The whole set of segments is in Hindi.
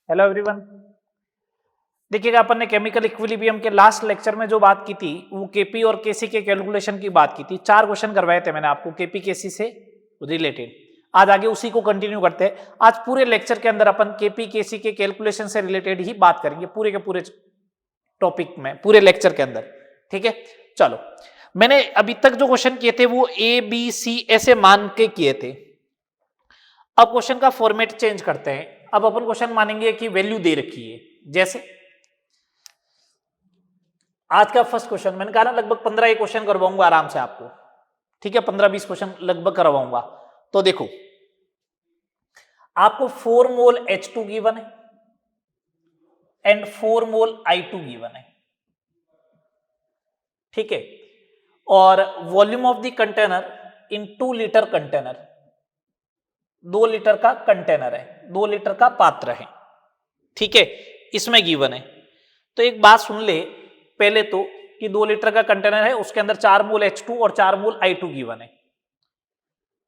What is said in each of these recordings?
Hello everyone. देखिएगा, अपन ने केमिकल इक्विलिब्रियम के लास्ट लेक्चर में जो बात की थी वो केपी और केसी के कैलकुलेशन की बात की थी। 4 क्वेश्चन करवाए थे मैंने आपको केपी केसी से रिलेटेड। आज आगे उसी को कंटिन्यू करते हैं। आज पूरे लेक्चर के अंदर अपन केपी केसी के कैलकुलेशन से रिलेटेड ही बात करेंगे, पूरे के पूरे टॉपिक में, पूरे लेक्चर के अंदर। ठीक है, चलो। मैंने अभी तक जो क्वेश्चन किए थे वो ए बी सी ऐसे मान के किए थे। अब क्वेश्चन का फॉर्मेट चेंज करते हैं। अब अपन क्वेश्चन मानेंगे कि वैल्यू दे रखी है। जैसे आज का फर्स्ट क्वेश्चन मैंने कहा ना, लगभग 15 क्वेश्चन करवाऊंगा आराम से आपको। ठीक है, 15-20 क्वेश्चन लगभग करवाऊंगा। तो देखो, आपको 4 मोल H2 गिवन है एंड 4 मोल I2 गिवन है। ठीक है, और volume of the container in 2 litre container, 2 litre का कंटेनर है, 2 लीटर का पात्र है। ठीक है, इसमें गिवन है। तो एक बात सुन ले पहले तो, कि 2 लीटर का कंटेनर है, उसके अंदर 4 मोल H2 और 4 मोल I2 गिवन है।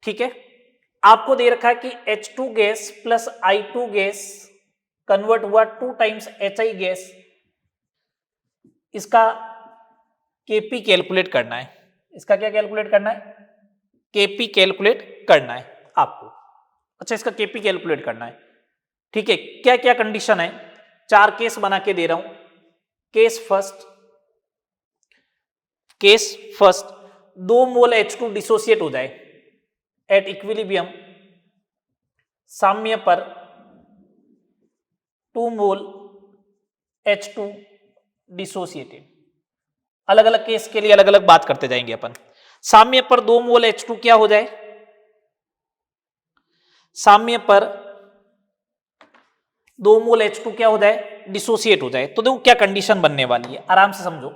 ठीक है, आपको दे रखा है कि H2 gas plus I2 gas convert हुआ 2 टाइम्स HI गैस। इसका केपी कैलकुलेट करना है। इसका क्या कैलकुलेट करना है? केपी कैलकुलेट करना है आपको। अच्छा, इसका केपी कैलकुलेट करना है। ठीक है, क्या क्या कंडीशन है? 4 केस बना के दे रहा हूं। केस फर्स्ट 2 मोल H2 डिसोसिएट हो जाए एट इक्विलिब्रियम, साम्य पर 2 मोल H2 डिसोसिएटेड। अलग अलग केस के लिए अलग अलग बात करते जाएंगे अपन। साम्य पर 2 मोल H2 क्या हो जाए? साम्य पर 2 मोल H2 क्या हो जाए? डिसोसिएट हो जाए। तो देखो क्या कंडीशन बनने वाली है, आराम से समझो।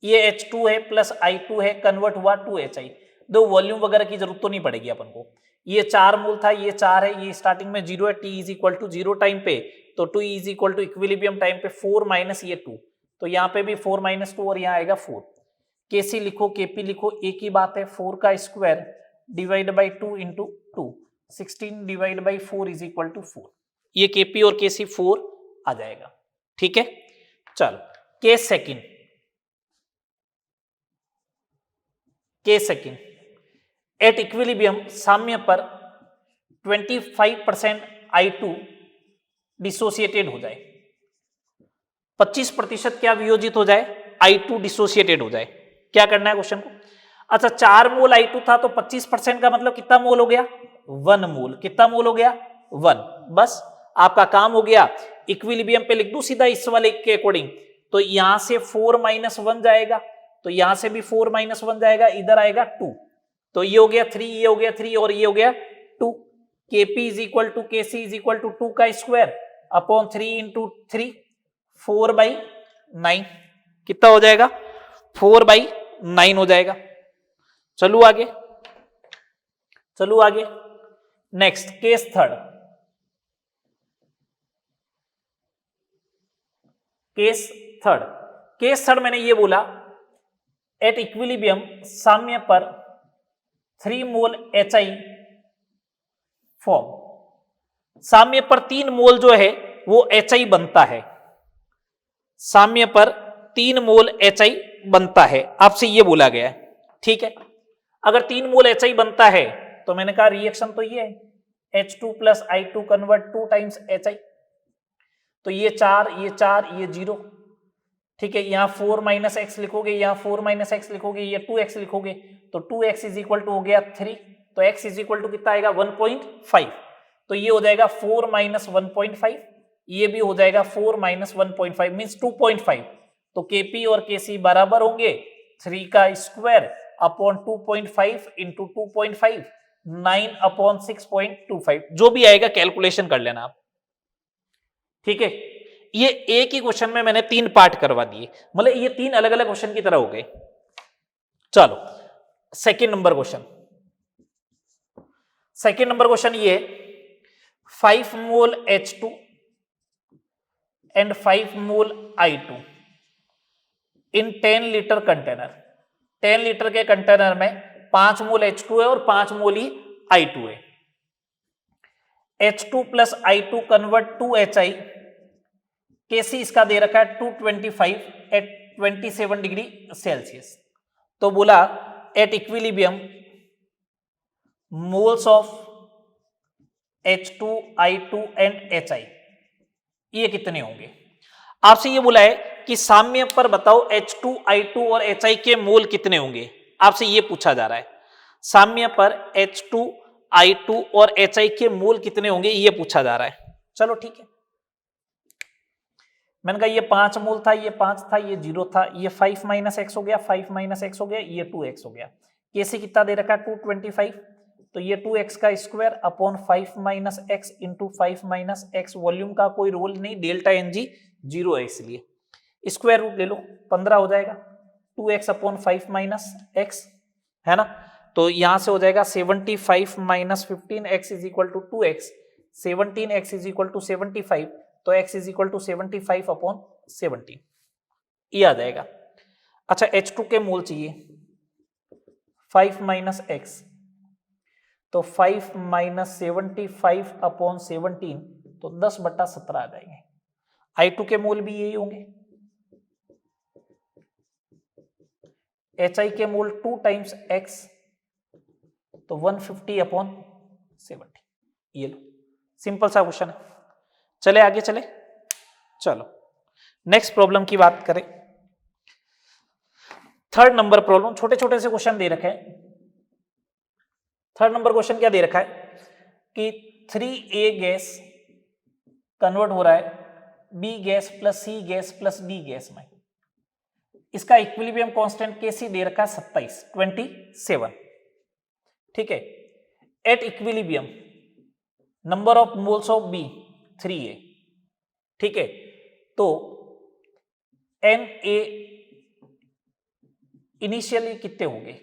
ये H2 है प्लस I2 है, कन्वर्ट हुआ 2HI। दो वॉल्यूम वगैरह की जरूरत तो नहीं पड़ेगी अपन को। ये 4 मोल था, ये 4 है, ये स्टार्टिंग में 0 है, T is equal to 0 time पे, तो 2 is equal to equilibrium time पे 4 माइनस ये 2, तो यहाँ पे भी 4 माइनस 2 और यहाँ आएगा 4। केसी लिखो, केपी लिखो, एक ही बात है। 4 का square divide by 2 into 2, 16 divide by 4 is equal to 4। ये केपी और केसी 4 आ जाएगा। ठीक है, चलो। केस सेकंड, एट इक्विलिब्रियम साम्य पर 25% I2 डिसोसिएटेड हो जाए, 25% क्या वियोजित हो जाए? I2 डिसोसिएटेड हो जाए। क्या करना है क्वेश्चन को? अच्छा, 4 मोल I2 था, तो 25% का मतलब कितना मोल हो गया? 1 मोल। कितना मोल हो गया? 1। बस आपका काम हो गया। इक्विलिब्रियम पे लिख दूं सीधा इस वाले के अकॉर्डिंग, तो यहां से 4 माइनस 1 जाएगा, तो यहां से भी 4 माइनस 1 जाएगा, इधर आएगा 2, तो ये हो गया 3, ये हो गया 3 और ये हो गया 2। Kp is equal to Kc is equal to 2 का स्क्वायर अपॉन 3 इंटू 3, 4/9। कितना हो जाएगा? 4/9 हो जाएगा। चलू आगे, चलू आगे। Next case third, case third मैंने ये बोला, एट इक्विलिब्रियम साम्य पर 3 मोल HI फॉर्म, साम्य पर 3 मोल जो है वो HI बनता है। साम्य पर 3 मोल HI बनता है, आपसे ये बोला गया है। ठीक है, अगर 3 मोल HI बनता है तो मैंने कहा रिएक्शन तो ये है, H2 plus I2 convert 2 times HI, तो ये 4, ये 4, ये 0। ठीक है, यहाँ 4 माइनस एक्स लिखोगे, यहाँ 4 माइनस एक्स लिखोगे, ये 2x लिखोगे, तो 2x इज इक्वल टू हो गया 3, तो x इज इक्वल टू कितना आएगा? 1.5, तो ये हो जाएगा 4 माइनस 1.5, ये भी हो जाएगा 4 माइनस 1.5 मीन्स 2.5। तो केपी और केसी बराबर होंगे 3 का स्क्वायर अपॉन 2.5 इंटू 2.5, 9 अपॉन 6.25, जो भी आएगा कैलकुलेशन कर लेना आप। ठीक है, ये एक ही क्वेश्चन में मैंने 3 पार्ट करवा दिए, मतलब ये 3 अलग अलग क्वेश्चन की तरह हो गए। चलो सेकंड नंबर क्वेश्चन ये 5 मोल H2 and 5 mole I2 in 10 litre container. 10 litre के कंटेनर में 5 मोल H2 है और 5 मोल ही I2 है। H2 plus I2 convert 2HI केसी इसका दे रखा है 225 एट 27 डिग्री सेल्सियस। तो बोला at equilibrium moles of H2, I2 and HI ये कितने होंगे। आपसे ये बोला है कि साम्य पर बताओ H2, I2 और HI के मोल कितने होंगे, आपसे ये पूछा जा रहा है। साम्य पर H2, I2 और HI के मोल कितने होंगे ये पूछा जा रहा है। चलो ठीक है, मैंने कहा ये 5 मोल था, ये 5 था, ये 0 था, ये 5 माइनस एक्स हो गया, 5 माइनस एक्स हो गया, ये 2x हो गया। केसी कितना दे रखा है 225, तो ये 2x का square upon 5 minus x into 5 minus x, volume का कोई रोल नहीं, डेल्टा एन जी 0 है इसलिए स्क्वायर रूट ले लो 15 हो जाएगा, 2x अपॉन 5 माइनस एक्स है ना। तो यहां से हो जाएगा 75 minus 15x is equal to 2x, 17x is equal to 75, तो x is equal to 75 upon 17 ये आ जाएगा। अच्छा H2 के मोल चाहिए 5 माइनस एक्स, तो 5 माइनस 75 अपॉन 17 तो 10/17 आ जाएंगे। I2 के मोल भी यही होंगे, HI के मोल 2 टाइम्स x तो 150 अपॉन 70। ये लो सिंपल सा क्वेश्चन है। चले आगे चले, चलो नेक्स्ट प्रॉब्लम की बात करें। थर्ड नंबर प्रॉब्लम, छोटे छोटे से क्वेश्चन दे रखे हैं। थर्ड नंबर क्वेश्चन क्या दे रखा है कि 3A गैस कन्वर्ट हो रहा है B gas plus C gas plus D gas में। इसका इक्विलिब्रियम कांस्टेंट Kc दे रखा है 27, ठीक है। Eight equilibrium number of moles of B 3A, ठीक है। तो Na इनिशियली कितने होंगे,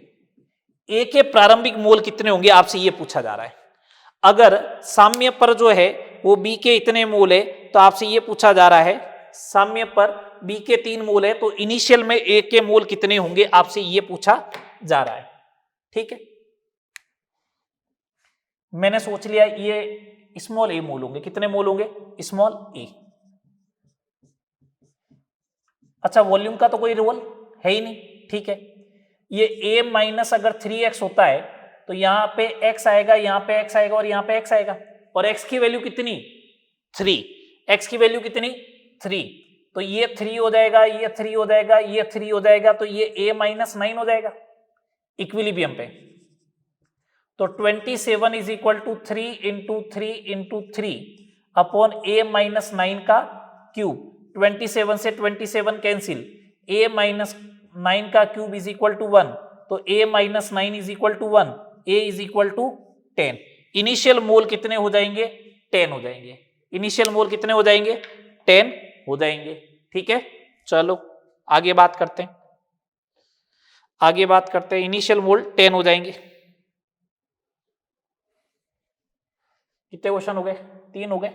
ए के प्रारंभिक मोल कितने होंगे, आपसे ये पूछा जा रहा है। अगर साम्य पर जो है वो बी के इतने मोल है, तो आपसे ये पूछा जा रहा है साम्य पर बी के 3 मोल है, तो इनिशियल में ए के मोल कितने होंगे, आपसे ये पूछा जा रहा है। ठीक है, मैंने सोच लिया ये स्मॉल ए मोल होंगे। कितने मोल होंगे, स्मॉल ए। अच्छा वॉल्यूम का तो कोई रोल है ही नहीं, ठीक है। ये a माइनस अगर 3x होता है तो यहां पे x आएगा, यहां पे x आएगा और यहां पे x आएगा, और x की वैल्यू कितनी 3, x की वैल्यू कितनी 3, तो ये 3 हो जाएगा, ये 3 हो जाएगा, ये 3 हो जाएगा, तो ये a माइनस 9 हो जाएगा इक्विलिब्रियम पे। तो 27 is equal to 3 into 3 into 3 upon a minus 9 का क्यूब। 27 से 27 कैंसिल, a माइनस 9 का क्यूब इज इक्वल टू 1, तो a minus 9 is equal to 1, a is equal to 10। Initial mole कितने हो जाएंगे, 10 हो जाएंगे। इनिशियल मोल कितने हो जाएंगे, 10 हो जाएंगे। ठीक है, चलो आगे बात करते हैं, आगे बात करते हैं। इनिशियल मोल 10 हो जाएंगे। कितने क्वेश्चन हो गए, 3 हो गए।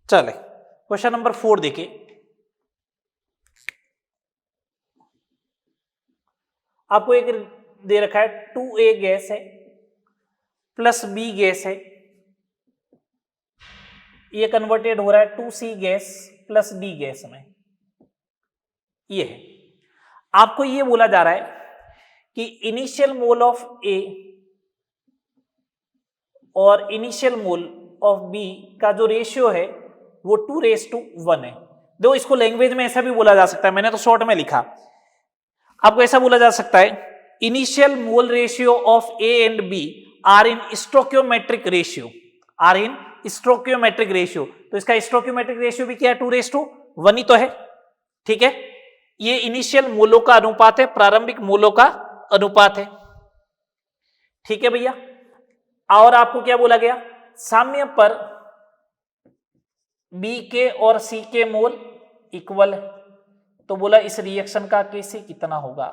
चले क्वेश्चन नंबर 4 देखिए। आपको एक दे रखा है 2A गैस है प्लस B गैस है, ये कन्वर्टेड हो रहा है 2C gas plus D gas में। ये है, आपको ये बोला जा रहा है कि इनिशियल मोल ऑफ A और इनिशियल मोल ऑफ बी का जो रेशियो है वो 2:1 है। देखो इसको लैंग्वेज में ऐसा भी बोला जा सकता है, मैंने तो शॉर्ट में लिखा, आपको ऐसा बोला जा सकता है initial mole ratio of A and B are in stoichiometric ratio, are in stoichiometric ratio. तो इसका स्टोक्योमेट्रिक रेशियो भी क्या है, 2:1 ही तो है। ठीक है, ये इनिशियल मोलों का अनुपात है, प्रारंभिक मोलों का अनुपात है। ठीक है भैया, और आपको क्या बोला गया, साम्य पर बी के और सी के मोल इक्वल है, तो बोला इस रिएक्शन का केसी कितना होगा,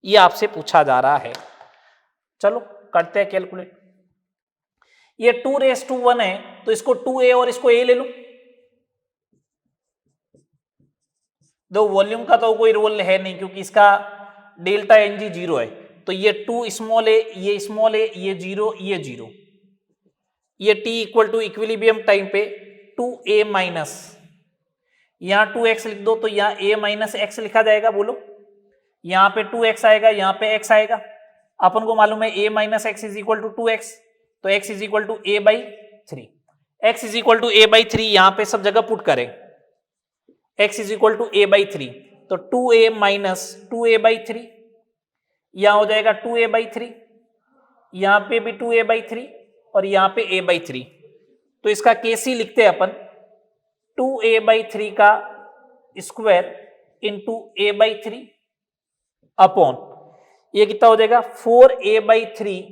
ये आपसे पूछा जा रहा है। चलो करते हैं कैलकुलेट। ये 2:1 है तो इसको 2a और इसको a ले लो। दो वॉल्यूम का तो कोई रोल है नहीं क्योंकि इसका डेल्टा एन जी 0 है, तो ये 2 स्मॉल ए, ये स्मॉल ए, ये 0, ये 0, ये t equal to equilibrium time पे 2a माइनस, यहां 2x लिख दो तो यहां a माइनस x लिखा जाएगा। बोलो यहां पे 2x आएगा, यहां पे x आएगा। अपन को मालूम है a minus x is equal to 2x, तो x is equal to a/3, x is equal to a/3 यहां पे सब जगह पुट करें, x is equal to a/3, तो 2a माइनस 2a/3, यहां हो जाएगा 2a/3, यहां पे भी 2a/3 और यहां पे a/3, तो इसका केसी लिखते हैं अपन 2a/3 का स्क्वायर इंटू a/3 अपॉन ये कितना हो जाएगा 4a/3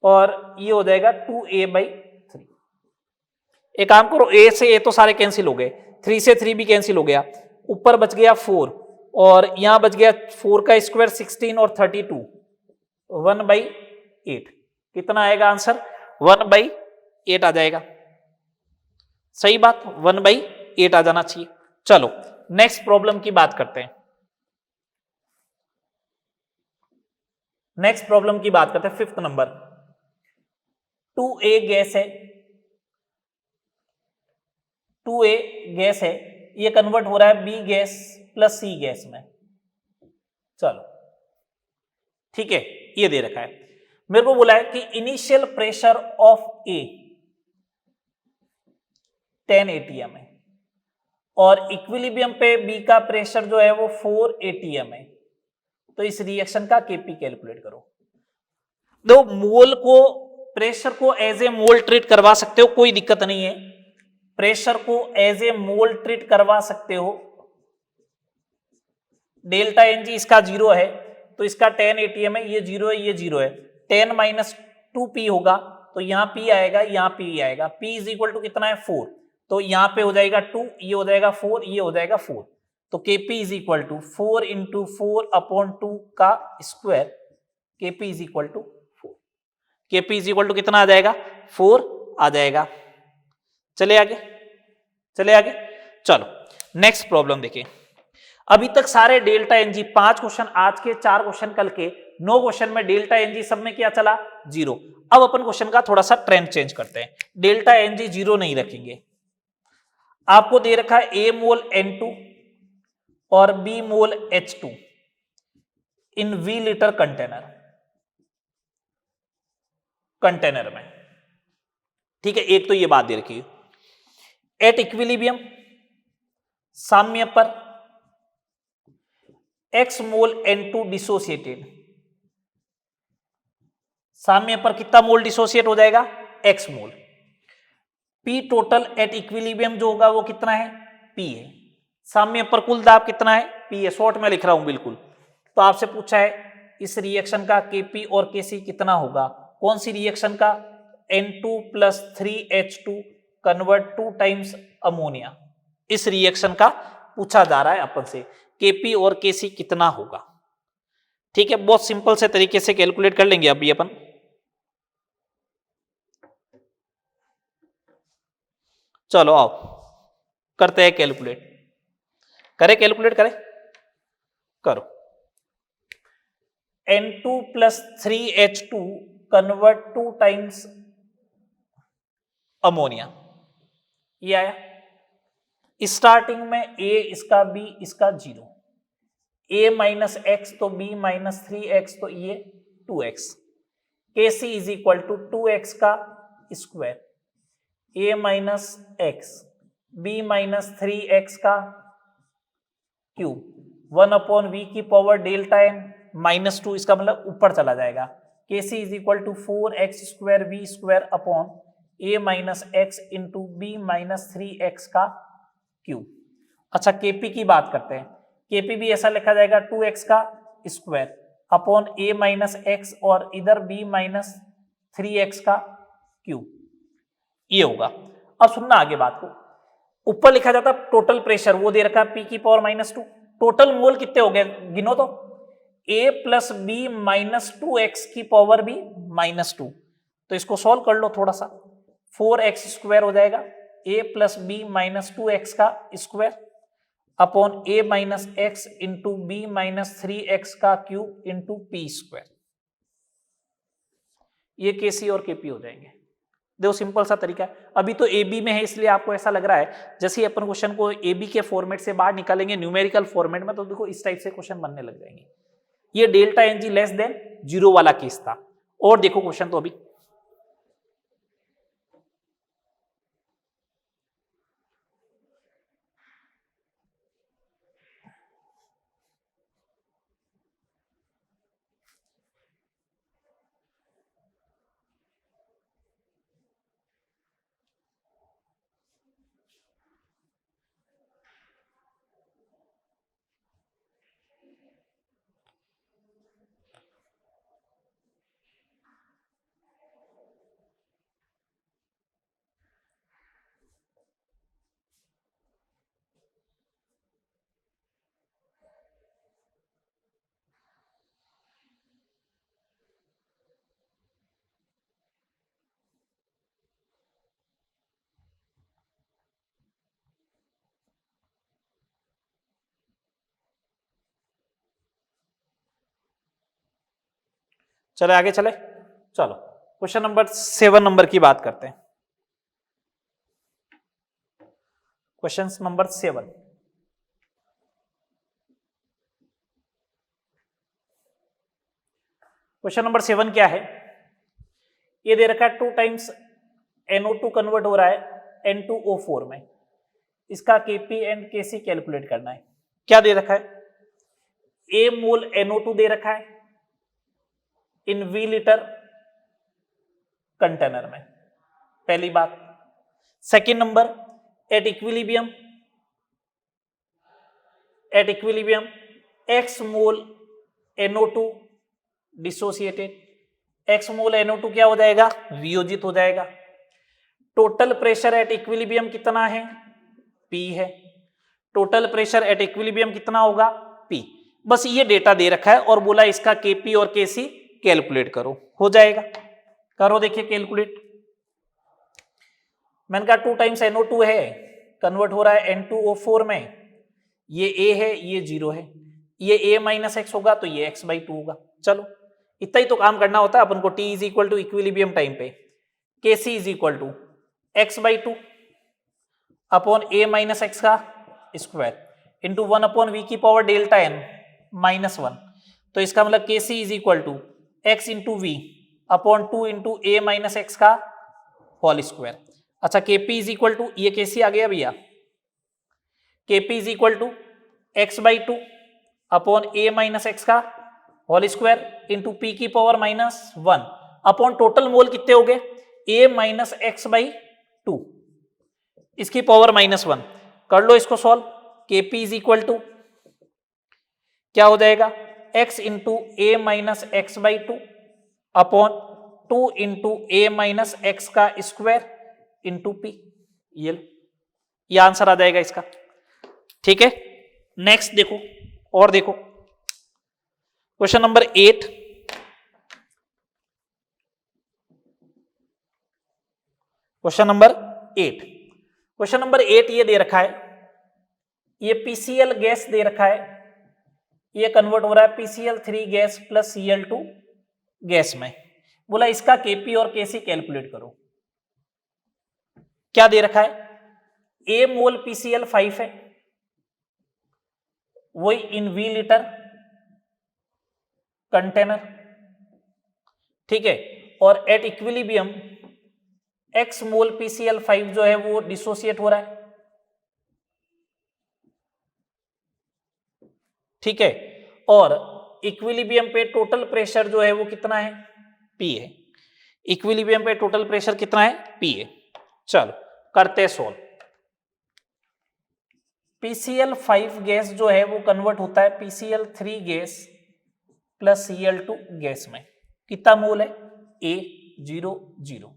और ये हो जाएगा 2a/3। एक काम करो, a से a तो सारे कैंसिल हो गए, 3 से 3 भी कैंसिल हो गया, ऊपर बच गया 4 और यहां बच गया 4 का स्क्वायर 16 और 32, 1/8। कितना आएगा आंसर, 1/8 आ जाएगा। सही बात, 1/8 आ जाना चाहिए। चलो नेक्स्ट प्रॉब्लम की बात करते हैं, नेक्स्ट प्रॉब्लम की बात करते हैं, 5th नंबर। 2a गैस है, 2a गैस है, ये कन्वर्ट हो रहा है b gas plus c gas में। चलो ठीक है, ये दे रखा है, मेरे को बोला है कि initial pressure of a 10 atm है और इक्विलिब्रियम पे b का प्रेशर जो है वो 4 atm है, तो इस रिएक्शन का केपी कैलकुलेट करो। दो मोल को, प्रेशर को एज ए मोल ट्रीट करवा सकते हो, कोई दिक्कत नहीं है, प्रेशर को एज ए मोल ट्रीट करवा सकते हो। डेल्टा एन जी इसका 0 है तो इसका 10 atm है, ये 0 है, ये 0 है, 10 माइनस 2p होगा, तो यहां p आएगा, यहां p आएगा, p इज इक्वल टू कितना है 4, तो यहां पे हो जाएगा 2, ये हो जाएगा 4, ये हो जाएगा 4, तो Kp is equal to 4 into 4 upon 2 का square, Kp is equal to 4, Kp is equal to कितना आ जाएगा 4 आ जाएगा। चले आगे, चले आगे, चलो नेक्स्ट प्रॉब्लम देखिए। अभी तक सारे डेल्टा एनजी 5 क्वेश्चन आज के, 4 क्वेश्चन कल के, 9 क्वेश्चन में डेल्टा एनजी सब में क्या चला 0। अब अपन क्वेश्चन का थोड़ा सा ट्रेंड चेंज करते हैं, डेल्टा एनजी 0 नहीं रखेंगे। आपको दे रखा है a मोल N2 और b मोल H2 इन v लीटर कंटेनर में। ठीक है, एक तो ये बात दे रखी है, एट इक्विलिब्रियम साम्य पर x मोल N2 डिसोसिएटेड, साम्य पर कितना मोल डिसोसिएट हो जाएगा x mole. P total at equilibrium जो होगा वो कितना है P है, साम्य पर कुल दाब कितना है P है, शॉर्ट में लिख रहा हूं बिल्कुल। तो आपसे पूछा है इस रिएक्शन का Kp और Kc कितना होगा, कौन सी रिएक्शन का, N2 plus 3H2 convert 2 times ammonia, इस रिएक्शन का पूछा जा रहा है अपन से, Kp और Kc कितना होगा। ठीक है, बहुत सिंपल से तरीके से कैलकुलेट कर लेंगे अभी अपन। चलो आओ करते हैं कैलकुलेट, करें कैलकुलेट करें, करो। N2 plus 3H2 convert 2 times ammonia, ये आया। स्टार्टिंग में a इसका b इसका 0, a माइनस एक्स तो b माइनस 3x तो ये 2x, Kc is equal to 2x का square A minus X B minus 3x का क्यूब 1/v की पावर डेल्टा n -2, इसका मतलब ऊपर चला जाएगा। Kc is equal to 4x square V square upon A minus x into B minus 3x का क्यूब। अच्छा Kp की बात करते हैं। Kp भी ऐसा लिखा जाएगा 2x का स्क्वायर अपॉन ए माइनस एक्स और इधर बी माइनस 3x का क्यूब, ये होगा। अब सुनना आगे बात को, ऊपर लिखा जाता टोटल प्रेशर, वो दे रखा है P की पावर -2। टोटल मोल कितने हो गए गिनो तो, A plus B minus 2x की पावर भी -2। तो इसको सॉल्व कर लो थोड़ा सा, 4x स्क्वायर हो जाएगा A plus B minus 2x का square upon A minus x into B minus 3x का क्यूब इंटू पी स्क्वायर। ये Kc और Kp हो जाएंगे। देखो सिंपल सा तरीका है। अभी तो ए बी में है इसलिए आपको ऐसा लग रहा है जैसे ही अपन क्वेश्चन को ए बी के फॉर्मेट से बाहर निकालेंगे न्यूमेरिकल फॉर्मेट में, तो देखो इस टाइप से क्वेश्चन बनने लग जाएंगे। ये delta n g less than 0 वाला केस था। और देखो क्वेश्चन तो अभी चले आगे चले। चलो क्वेश्चन नंबर 7 नंबर की बात करते हैं। क्वेश्चन नंबर 7, क्वेश्चन नंबर 7 क्या है, ये दे रखा है 2 टाइम्स NO2 कन्वर्ट हो रहा है N2O4 में, इसका Kp एंड Kc कैलकुलेट करना है। क्या दे रखा है, A मोल NO2 दे रखा है इन V लीटर कंटेनर में, पहली बात। Second number, at equilibrium X mole NO2 dissociated, X mole NO2 क्या हो जाएगा, वियोजित हो जाएगा। टोटल प्रेशर एट इक्विलिब्रियम कितना है, P है। टोटल प्रेशर एट इक्विलिब्रियम कितना होगा, P। बस ये डेटा दे रखा है और बोला इसका Kp और Kc कैलकुलेट करो, हो जाएगा। करो देखिए कैलकुलेट। मैंने कहा 2 टाइम्स NO2 है, कन्वर्ट हो रहा है N2O4 में, ये A है ये 0 है, ये A माइनस एक्स होगा तो ये x/2 होगा। चलो इतना ही तो काम करना होता है अपन को। T is equal to equilibrium time पे Kc is equal to x/2 upon A minus x का स्क्वायर इंटू 1/v की पावर डेल्टा n -1। तो इसका मतलब Kc is equal to x into V upon 2 into A minus x का होल स्क्वायर। अच्छा Kp इज इक्वल टू, ये Kc आ गया भैया, Kp is equal to x/2 upon A minus x का होल स्क्वायर इंटू P की पावर -1 अपॉन टोटल मोल कितने हो गए, A माइनस x/2 इसकी पावर -1। कर लो इसको solve. Kp is equal to क्या हो जाएगा, x into A minus x/2 upon 2 into A minus x का स्क्वायर इंटू P। ये आंसर आ जाएगा इसका। ठीक है, नेक्स्ट देखो और देखो question number 8। Question number 8, question number 8 ये दे रखा है, ये PCl गैस दे रखा है, ये कन्वर्ट हो रहा है PCl3 gas plus Cl2 gas में। बोला इसका Kp और Kc कैलकुलेट करो। क्या दे रखा है, A मोल PCl5 है, वही इन V लीटर कंटेनर, ठीक है, और at equilibrium x mole PCl5 जो है वो डिसोसिएट हो रहा है, ठीक है, और इक्विलिब्रियम पे टोटल प्रेशर जो है वो कितना है, P है। इक्विलिब्रियम पे टोटल प्रेशर कितना है, P है। चलो करते सोल्व। PCl5 गैस जो है वो कन्वर्ट होता है PCl3 gas plus Cl2 gas में। कितना मोल है, A 0 0,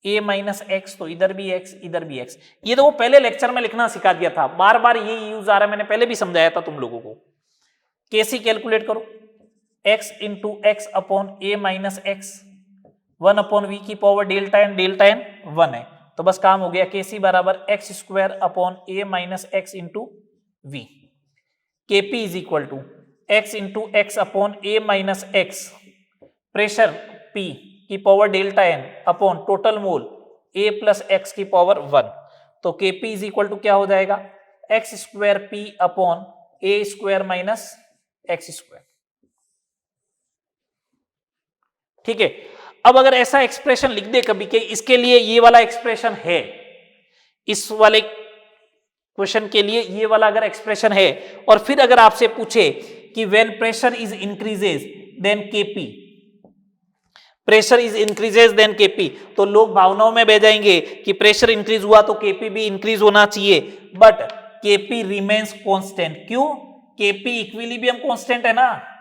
A माइनस एक्स, तो इधर भी x इधर भी x। ये तो वो पहले लेक्चर में लिखना सिखा दिया था, बार बार ये यूज आ रहा है, मैंने पहले भी समझाया था तुम लोगों को। Kc कैलकुलेट करो, x इंटू एक्स अपॉन ए माइनस एक्स, 1 अपॉन वी की पावर डेल्टा एन 1 है, तो बस काम हो गया। Kc बराबर x square upon A minus x into V. Kp is equal to x into x upon A minus x, pressure P की power delta n upon total mole A plus x की पावर 1, तो Kp इज इक्वल टू क्या हो जाएगा, एक्स स्क्वायर P अपॉन ए स्क्वायर माइनस एक्स स्क्वायर, ठीक है। अब अगर ऐसा एक्सप्रेशन लिख दे कभी के इसके लिए ये वाला एक्सप्रेशन है, इस वाले क्वेश्चन के लिए ये वाला अगर एक्सप्रेशन है, और फिर अगर आपसे पूछे कि when pressure is increases then Kp, pressure is increases then Kp, तो लोग भावनाओं में बह जाएंगे कि प्रेशर इंक्रीज हुआ तो Kp भी इंक्रीज होना चाहिए, बट Kp रिमेन्स कांस्टेंट। क्यों, Kp इक्विलिब्रियम कांस्टेंट है ना।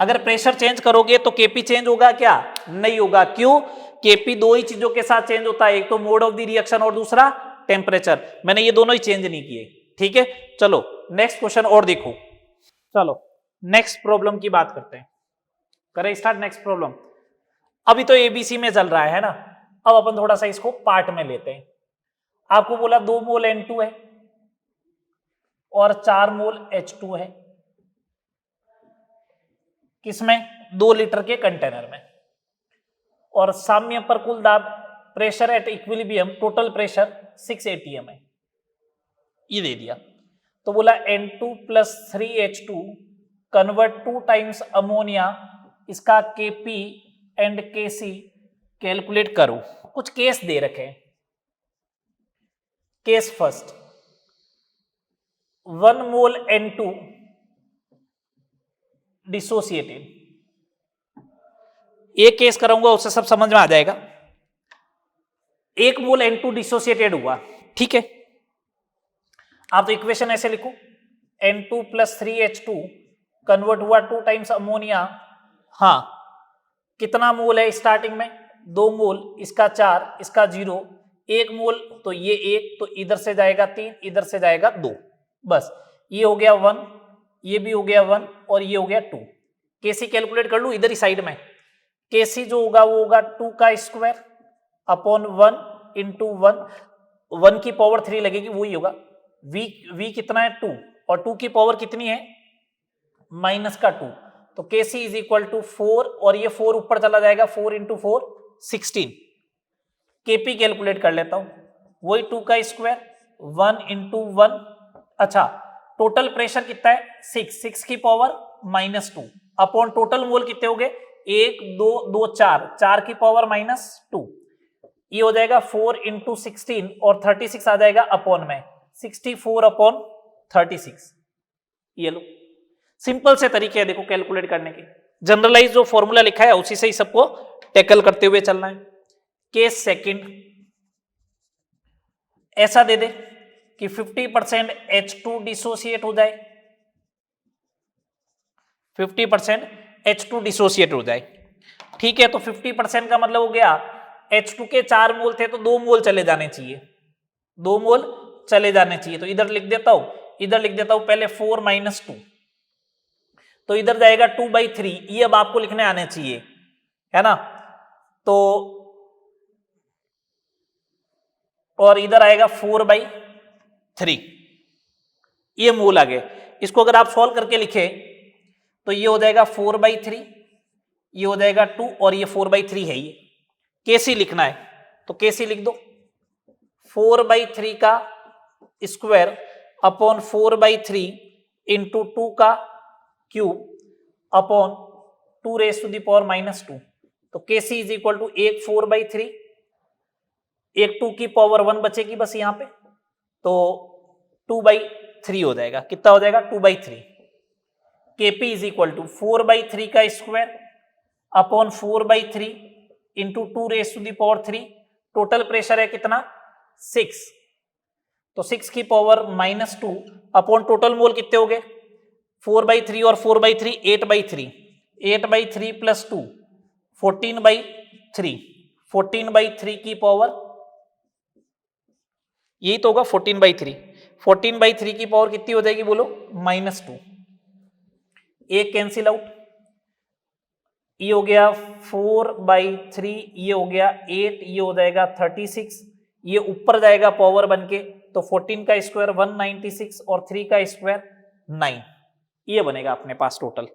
अगर प्रेशर चेंज करोगे तो Kp चेंज होगा क्या, नहीं होगा। क्यों, Kp दो ही चीजों के साथ चेंज होता है, एक तो मोड ऑफ द रिएक्शन और दूसरा टेम्परेचर। मैंने ये दोनों ही चेंज नहीं किए, ठीक है। चलो नेक्स्ट क्वेश्चन और देखो। चलो नेक्स्ट प्रॉब्लम की बात करते हैं, करें स्टार्ट नेक्स्ट प्रॉब्लम। अभी तो एबीसी में चल रहा है ना, अब अपन थोड़ा सा इसको पार्ट में लेते हैं। आपको बोला 2 मोल N2 है और 4 मोल H2 है, किसमें, 2 लीटर के कंटेनर में, और साम्य पर कुल दाब, pressure at equilibrium, total pressure 6 atm है, ये दे दिया। तो बोला N2 plus 3H2 convert 2 times ammonia, इसका Kp एंड Kc कैलकुलेट करो। कुछ केस दे रखे हैं। केस फर्स्ट, 1 मोल N2 डिसोसिएटेड, एक केस कराऊंगा उससे सब समझ में आ जाएगा। 1 मोल N2 डिसोसिएटेड हुआ, ठीक है। आप तो इक्वेशन ऐसे लिखो, N2 प्लस 3H2 कन्वर्ट हुआ 2 टाइम्स अमोनिया, हाँ कितना मोल है स्टार्टिंग में, 2 मोल, इसका 4, इसका 0, 1 मोल, तो ये 1, तो इधर से जाएगा 3, इधर से जाएगा 2, बस ये हो गया 1, ये भी हो गया 1 और ये हो गया 2। Kc कैलकुलेट कर लू इधर ही साइड में। Kc जो होगा वो होगा 2 का स्क्वायर अपॉन 1 इंटू 1 की पावर 3 लगेगी, वही होगा। v कितना है 2, और 2 की पावर कितनी है, माइनस का 2, तो Kc इज इक्वल टू 4, और ये 4 ऊपर चला जाएगा, 4 इंटू 4 16। Kp कैलकुलेट कर लेता हूं, वही 2 का स्क्वायर 1 इंटू 1, अच्छा टोटल प्रेशर कितना है 6 की power minus 2 upon total mole कितने हो गए 1 2 2 4 की पावर माइनस 2, ये हो जाएगा 4 इंटू 16 और 36 आ जाएगा अपॉन में, 64 अपॉन 36। ये लो सिंपल से तरीके है देखो कैलकुलेट करने के, जनरलाइज जो फॉर्मूला लिखा है उसी से ही सबको टैकल करते हुए चलना है। केस सेकंड, ऐसा दे दे कि 50% H2 डिसोसिएट हो जाए, 50% H2 डिसोसिएट हो जाए, ठीक है। तो 50% का मतलब हो गया H2 के 4 मोल थे तो 2 मोल चले जाने चाहिए, 2 मोल चले जाने चाहिए, तो इधर लिख देता हूं, इधर लिख देता हूं पहले 4 माइनस 2, तो इधर जाएगा 2/3, ये अब आपको लिखने आने चाहिए, है ना। तो और इधर आएगा 4/3, ये मोल आ गए। इसको अगर आप सॉल्व करके लिखे तो ये हो जाएगा 4/3, ये हो जाएगा 2 और ये 4/3 है, ये Kc लिखना है तो Kc लिख दो, 4/3 का स्क्वायर अपॉन 4/3 इंटू 2 का cube upon 2 raised to the power -2, तो Kc इज इक्वल टू 1 4/3 एक 2 की पावर 1 बचेगी बस यहां पे, तो 2/3 हो जाएगा। कितना हो जाएगा? 2/3। Kp इज इक्वल टू 4/3 का square upon 4/3 into 2⁻3। Total pressure है कितना? 6, तो 6 की पावर -2 अपॉन टोटल मोल कितने हो गए? 4/3 और 4/3 8/3, 8/3 प्लस 2 14/3, 14/3 की पावर, यही तो होगा 14/3, 14/3 की पावर कितनी हो जाएगी बोलो? -2। एक कैंसिल आउट, ये हो गया 4/3, ये हो गया 8, ये हो जाएगा 36, ये ऊपर जाएगा पावर बन के, तो 14 का स्क्वायर 196 और 3 का स्क्वायर 9, ये बनेगा अपने पास टोटल।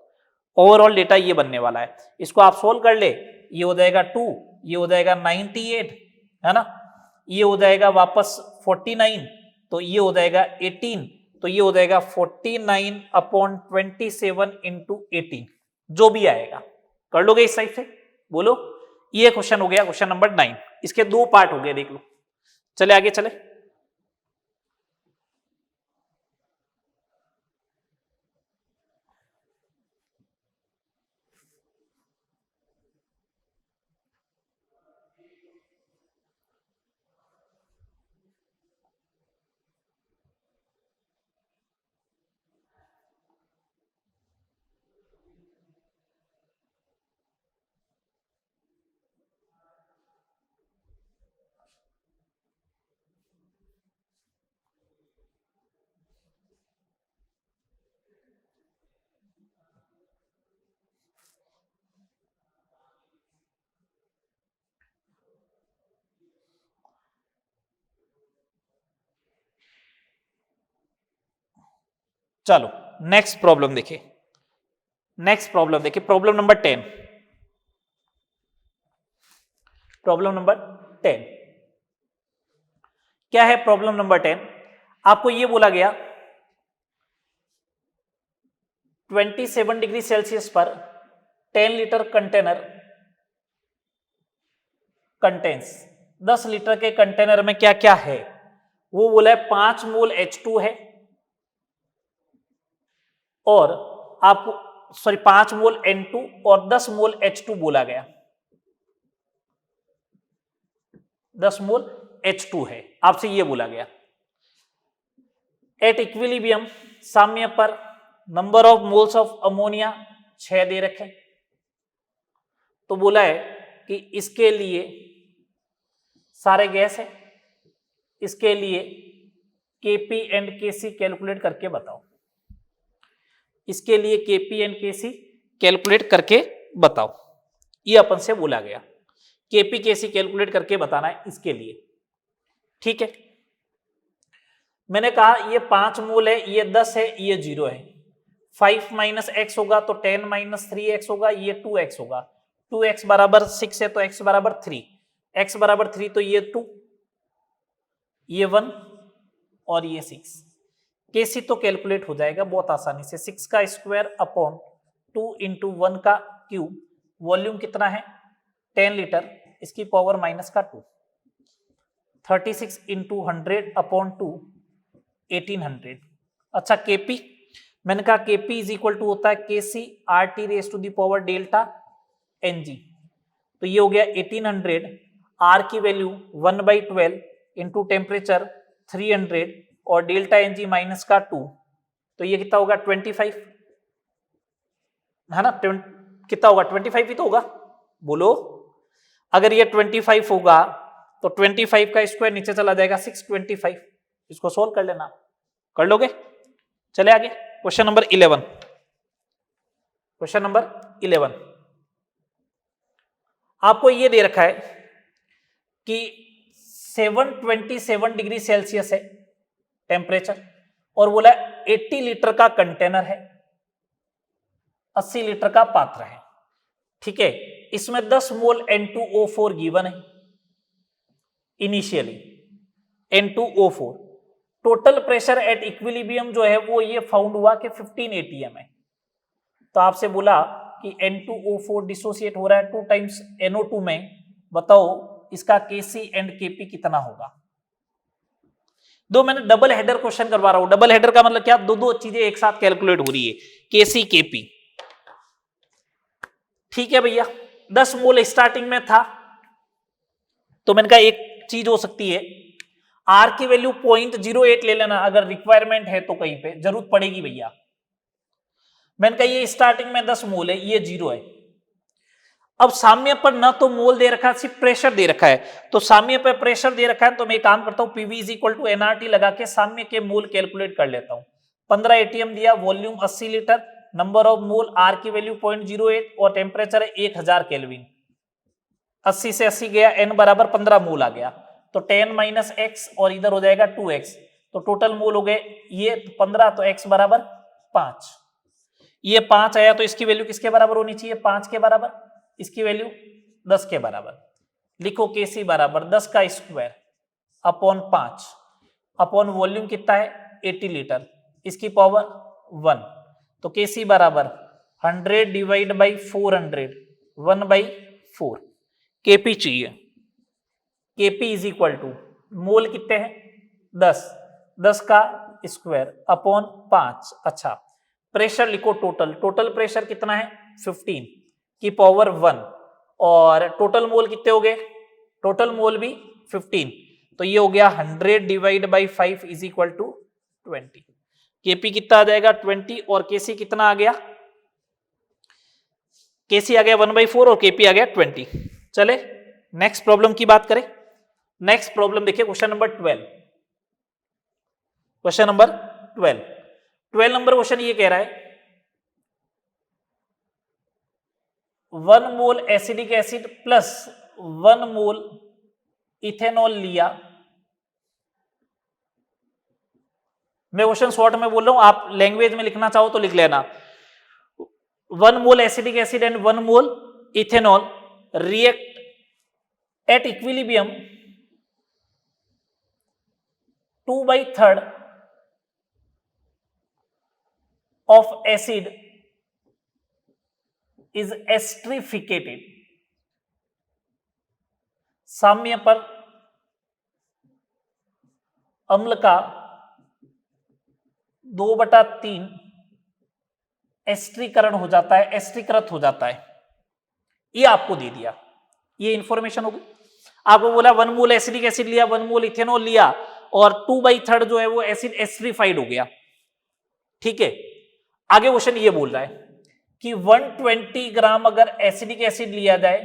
ओवरऑल डेटा ये बनने वाला है। इसको आप सोल्व कर ले, ये हो जाएगा 2, ये हो जाएगा 98, है ना, ये हो जाएगा वापस 49, तो ये हो जाएगा 18, तो ये हो जाएगा 49/27 इंटू 18, जो भी आएगा। कर लोगे इस साइड से? बोलो। ये क्वेश्चन हो गया, क्वेश्चन नंबर 9। इसके 2 पार्ट हो गए, देख लो। चले आगे चले। चलो नेक्स्ट प्रॉब्लम देखिए। नेक्स्ट प्रॉब्लम देखिए, प्रॉब्लम नंबर 10। प्रॉब्लम नंबर 10 क्या है? प्रॉब्लम नंबर 10 आपको ये बोला गया 27 डिग्री सेल्सियस पर 10 लीटर कंटेनर कंटेन्स, 10 लीटर के कंटेनर में क्या क्या है? वो बोला है 5 मोल H2 है, और आपको 5 मोल N2 और 10 मोल H2 बोला गया। 10 मोल H2 है, आपसे ये बोला गया। एट इक्विलिब्रियम, साम्य पर, number of moles of ammonia 6 दे रखे, तो बोला है कि इसके लिए सारे गैस है, इसके लिए Kp एंड Kc कैलकुलेट करके बताओ। इसके लिए Kp एंड Kc कैलकुलेट करके बताओ, ये अपन से बोला गया। Kp Kc कैलकुलेट करके बताना है इसके लिए, ठीक है। मैंने कहा ये 5 मोल है, ये 10 है, ये 0 है। 5 माइनस एक्स होगा तो 10 माइनस 3x होगा, ये 2x होगा। 2x बराबर 6 है तो x बराबर 3, x बराबर 3 तो ये 2, ये 1 और ये 6। Kc तो कैलकुलेट हो जाएगा बहुत आसानी से, 6 का स्क्वायर अपॉन 2 इंटू 1 का क्यूब। वॉल्यूम कितना है? 10 लीटर, इसकी पावर माइनस का 2, 36 इंटू 100 अपॉन 2, 1800। अच्छा Kp, मैंने कहा Kp इज इक्वल टू होता है Kc RT raise to the power delta Ng, तो ये हो गया 1800। R की वैल्यू 1/12 इंटू टेम्परेचर 300 और डेल्टा Ng माइनस का 2, तो ये कितना होगा? 25, है ना? कितना होगा? 25 ही तो होगा, बोलो। अगर ये 25 होगा तो 25 का स्क्वायर नीचे चला जाएगा 625। इसको सोल्व कर लेना, कर लोगे? चले आगे, क्वेश्चन नंबर 11। क्वेश्चन नंबर 11 आपको ये दे रखा है कि 727 डिग्री सेल्सियस है टेम्परेचर, और बोला 80 लीटर का कंटेनर है, 80 लीटर का पात्र है, ठीक है। इसमें 10 मोल N2O4 गिवन है initially, N2O4। Total pressure at equilibrium जो है वो ये फाउंड हुआ कि 15 atm है। तो आपसे बोला कि N2O4 डिसोसिएट हो रहा है 2 टाइम्स NO2 में, बताओ इसका केसी एंड केपी कितना होगा। दो मैंने डबल हेडर क्वेश्चन करवा रहा हूं। डबल हेडर का मतलब क्या, दो दो चीजें एक साथ कैलकुलेट हो रही है, केसी केपी। ठीक है भैया, 10 मोल स्टार्टिंग में था, तो मैंने कहा एक चीज हो सकती है, आर की वैल्यू 0.08 ले लेना अगर रिक्वायरमेंट है तो, कहीं पे जरूरत पड़ेगी भैया। मैंने कहा ये स्टार्टिंग में 10 मोल है, ये 0 है। अब साम्य पर ना तो मोल दे रखा है, सिर्फ प्रेशर दे रखा है, तो साम्य पर प्रेशर दे रखा है, तो मैं काम करता हूं PV is equal to NRT लगा के साम्य के मोल कैलकुलेट कर लेता हूं। 15 एटीएम दिया, volume 80 litre, number of mole, R की वैल्यू 0.08 और टेम्परेचर है 1000 केल्विन। 80 से 80 गया, एन बराबर 15 मोल आ गया, तो 10 माइनस एक्स और इधर हो जाएगा 2x, तो टोटल मोल हो गए ये 15, तो x बराबर 5। ये 5 आया, तो इसकी वैल्यू किसके बराबर होनी चाहिए, 5 के बराबर, इसकी वैल्यू 10 के बराबर। लिखो केसी बराबर 10 का स्क्वायर अपॉन 5 अपॉन वॉल्यूम कितना है 80 लीटर, इसकी पावर 1, तो केसी बराबर 100 डिवाइड बाई 400, 1/4। केपी चाहिए, केपी इज इक्वल टू मोल कितने हैं 10, 10 का स्क्वायर अपॉन 5। अच्छा, प्रेशर लिखो, टोटल, टोटल प्रेशर कितना है 15 की पावर 1, और टोटल मोल कितने हो गए, टोटल मोल भी 15, तो ये हो गया 100 divide by 5 is equal to 20। KP कितना आ जाएगा 20, और केसी कितना आ गया, केसी आ गया 1/4 और केपी आ गया 20। चले नेक्स्ट प्रॉब्लम की बात करें। नेक्स्ट प्रॉब्लम देखिए, question number 12। Question number 12 number question ये कह रहा है 1 mole acidic acid plus 1 mole ethanol लिया। मैं क्वेश्चन शॉर्ट में बोल रहा हूं, आप लैंग्वेज में लिखना चाहो तो लिख लेना। 1 mole acidic acid and 1 mole ethanol react at equilibrium 2/3 of acid is esterificated। साम्य पर अम्ल का 2/3 एस्ट्रीकरण हो जाता है, एस्ट्रीकृत हो जाता है। ये आपको दे दिया, ये इंफॉर्मेशन होगी। आपको बोला 1 मोल एसिडिक एसिड लिया, 1 मोल इथेनॉल लिया, और 2/3 जो है वो एसिड एस्ट्रीफाइड हो गया। ठीक है, आगे क्वेश्चन ये बोल रहा है कि 120 ग्राम अगर एसिडिक एसिड लिया जाए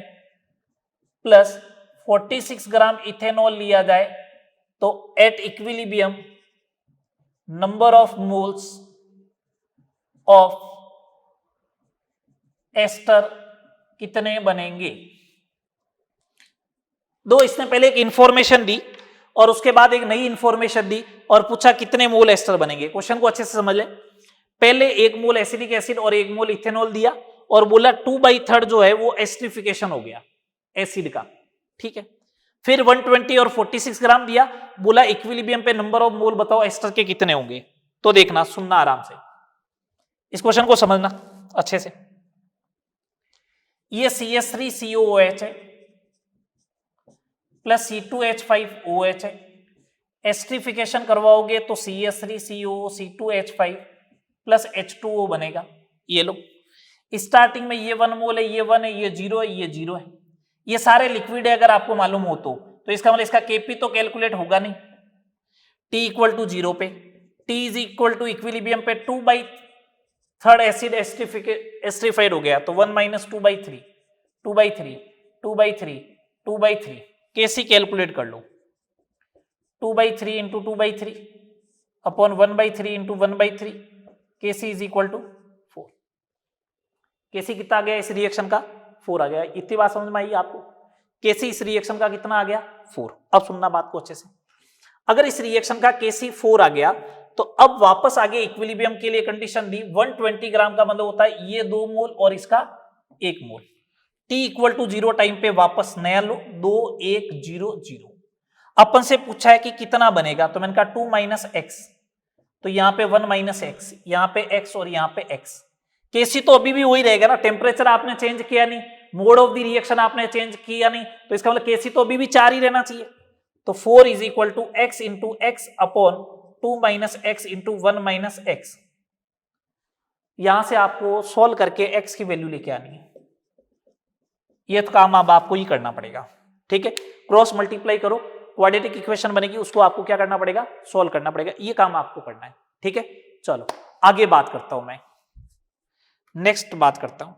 प्लस 46 ग्राम इथेनॉल लिया जाए, तो at equilibrium number of moles of ester कितने बनेंगे। दो, इसने पहले एक इंफॉर्मेशन दी और उसके बाद एक नई इंफॉर्मेशन दी और पूछा कितने मोल एस्टर बनेंगे। क्वेश्चन को अच्छे से समझ ले। पहले 1 मोल एसिडिक एसिड और 1 मोल इथेनॉल दिया और बोला 2/3 जो है वो एस्ट्रिफिकेशन हो गया एसिड का। ठीक है, फिर 120 और 46 ग्राम दिया, बोला इक्विलिब्रियम पे नंबर ऑफ मोल बताओ एस्टर के कितने होंगे। तो देखना, सुनना आराम से, इस क्वेश्चन को समझना अच्छे से। ये CH3COOH है प्लस C2H5OH है। एस्ट्रिफिकेशन करवाओगे तो CH3CO C2H5 प्लस H2O बनेगा। ये लो, स्टार्टिंग में ये 1 मोल है, ये 1 है, ये 0 है, ये 0 है। ये सारे लिक्विड है अगर आपको मालूम हो तो इसका मतलब इसका केपी तो कैलकुलेट होगा नहीं। T इक्वल टू 0 पे, T is equal to equilibrium पे 2/3 एसिड एस्ट्रिफाइड हो गया, तो 1 माइनस 2/3, 2/3, 2/3, 2/3। केसी कैलकुलेट कर लो, 2/3 into 2/3 upon 1/3 into 1/3। KC is equal to 4। KC कितना आ गया इस रिएक्शन का, 4 आ गया। इतनी बात समझ में आई आपको। केसी इस रिएक्शन का कितना आ गया, 4। अब सुनना बात को अच्छे से। अगर इस रिएक्शन का केसी 4 आ गया तो अब वापस आगे इक्विलिब्रियम के लिए कंडीशन दी, 120 ग्राम का मतलब होता है ये 2 मोल और इसका 1 मोल। T इक्वल टू 0 टाइम पे वापस नया लो, 2 1 0 0। अपन से पूछा है कि कितना बनेगा, तो मैंने कहा 2 माइनस एक्स, तो यहां पे 1 माइनस एक्स, यहां पे x और यहां पे x। केसी तो अभी भी वही रहेगा ना, टेम्परेचर आपने चेंज किया नहीं, मोड ऑफ द रिएक्शन आपने चेंज किया नहीं, तो इसका मतलब Kc तो अभी भी 4 ही रहना चाहिए। तो 4 is equal to x into x upon 2 minus x into 1 minus x. यहां से आपको सॉल्व करके x की वैल्यू लेके आनी है। ये तो काम अब आपको ही करना पड़ेगा, ठीक है। क्रॉस मल्टीप्लाई करो, क्वाड्रेटिक इक्वेशन बनेगी, उसको आपको क्या करना पड़ेगा, सॉल्व करना पड़ेगा। ये काम आपको करना है, ठीक है। चलो आगे बात करता हूं मैं, नेक्स्ट बात करता हूं।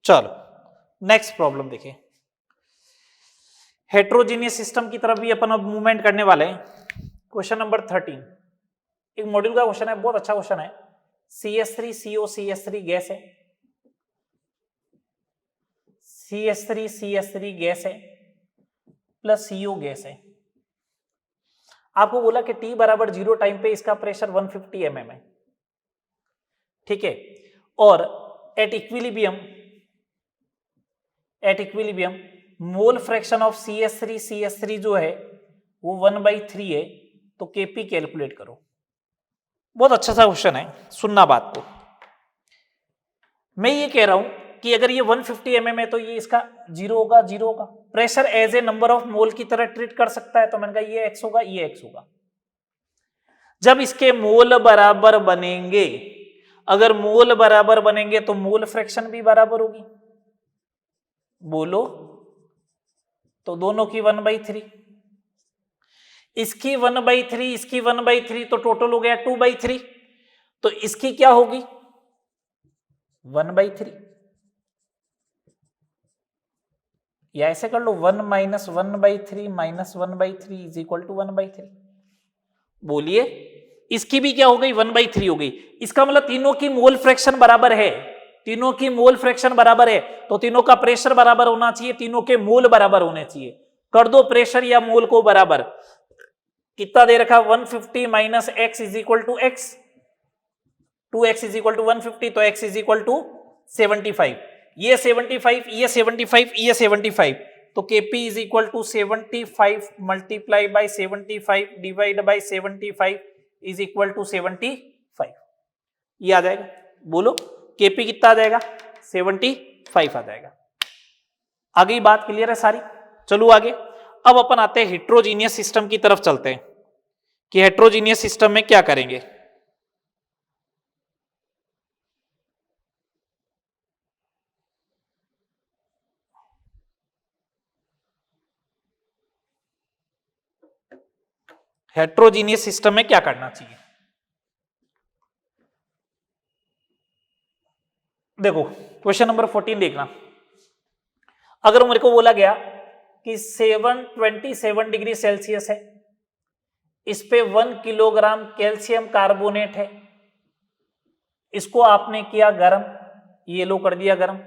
चलो नेक्स्ट प्रॉब्लम देखिए। हेट्रोजीनियस सिस्टम की तरफ भी अपन अब मूवमेंट करने वाले हैं। क्वेश्चन नंबर 13 एक मॉड्यूल का क्वेश्चन है, बहुत अच्छा क्वेश्चन है। CH3COCH3 गैस है, CH3CH3 गैस है प्लस CO गैस है। आपको बोला कि T बराबर 0 टाइम पे इसका प्रेशर 150 mm है, ठीक है। और at equilibrium mole fraction of CH3 जो है वो 1/3 है। तो Kp कैलकुलेट करो। बहुत अच्छा सा क्वेश्चन है, सुनना बात को। मैं ये कह रहा हूं कि अगर ये 150 mm है तो ये इसका 0 होगा, 0 होगा। Pressure as a number of mole की तरह ट्रीट कर सकता है, तो मैंने कहा ये x होगा, ये x होगा। जब इसके मोल बराबर बनेंगे, अगर मोल बराबर बनेंगे तो मोल फ्रैक्शन भी बराबर होगी, बोलो। तो दोनों की 1/3, इसकी 1/3, इसकी 1/3, तो टोटल हो गया 2/3। तो इसकी क्या होगी 1/3, या ऐसे कर लो 1 minus 1/3 minus 1/3 is equal to 1/3। बोलिए इसकी भी क्या हो गई 1/3 हो गई। इसका मतलब तीनों की मोल फ्रैक्शन बराबर है, तीनों की मोल फ्रैक्शन बराबर है, तो तीनों का प्रेशर बराबर होना चाहिए, तीनों के मोल बराबर होने चाहिए। कर दो प्रेशर या मोल को बराबर। कितना दे रखा 150 minus x is equal to x, 2x is equal to 150, तो x इज इक्वल टू 75। ये 75, ये 75, ये 75, तो Kp is equal to 75 multiply by 75 divide by 75 is equal to 75। ये आ जाएगा, बोलो Kp कितना आ जाएगा 75 आ जाएगा। आगे बात क्लियर है सारी। चलो आगे, अब अपन आते हैं हेट्रोजीनियस सिस्टम की तरफ चलते हैं कि हेट्रोजीनियस सिस्टम में क्या करेंगे। हेट्रोजीनियस सिस्टम में क्या करना चाहिए, देखो क्वेश्चन नंबर 14 देखना। अगर मेरे को बोला गया कि 727 डिग्री सेल्सियस है, इस पे 1 किलोग्राम कैल्शियम कार्बोनेट है, इसको आपने किया गर्म, ये लो कर दिया गर्म,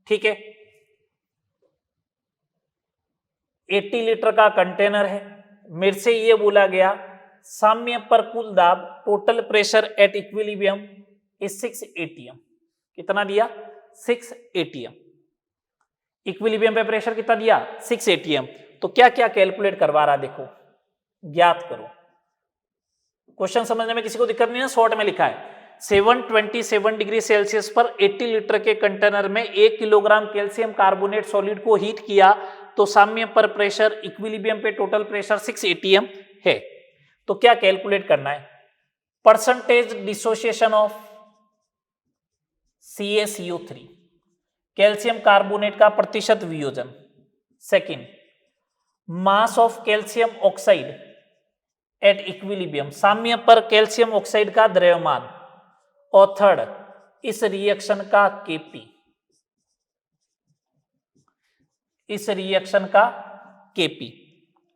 ठीक है। 80 लीटर का कंटेनर है, मेरे से ये बोला गया साम्य पर कुल दाब total pressure at equilibrium is 6 atm। कितना दिया 6 atm। इक्विलिब्रियम पे प्रेशर कितना दिया 6 atm। तो क्या क्या कैलकुलेट करवा रहा देखो, ज्ञात करो। क्वेश्चन समझने में किसी को दिक्कत नहीं है, शॉर्ट में लिखा है 727 डिग्री सेल्सियस पर 80 लीटर के कंटेनर में 1 किलोग्राम कैल्शियम कार्बोनेट सॉलिड को हीट किया, तो साम्य पर प्रेशर इक्विलिब्रियम पे टोटल प्रेशर 6 atm है। तो क्या कैलकुलेट करना है, percentage dissociation of CaCO3, calcium carbonate का प्रतिशत वियोजन। Second, mass of calcium oxide at equilibrium, साम्य पर कैल्शियम ऑक्साइड का द्रव्यमान, और थर्ड इस रिएक्शन का केपी, इस रिएक्शन का केपी।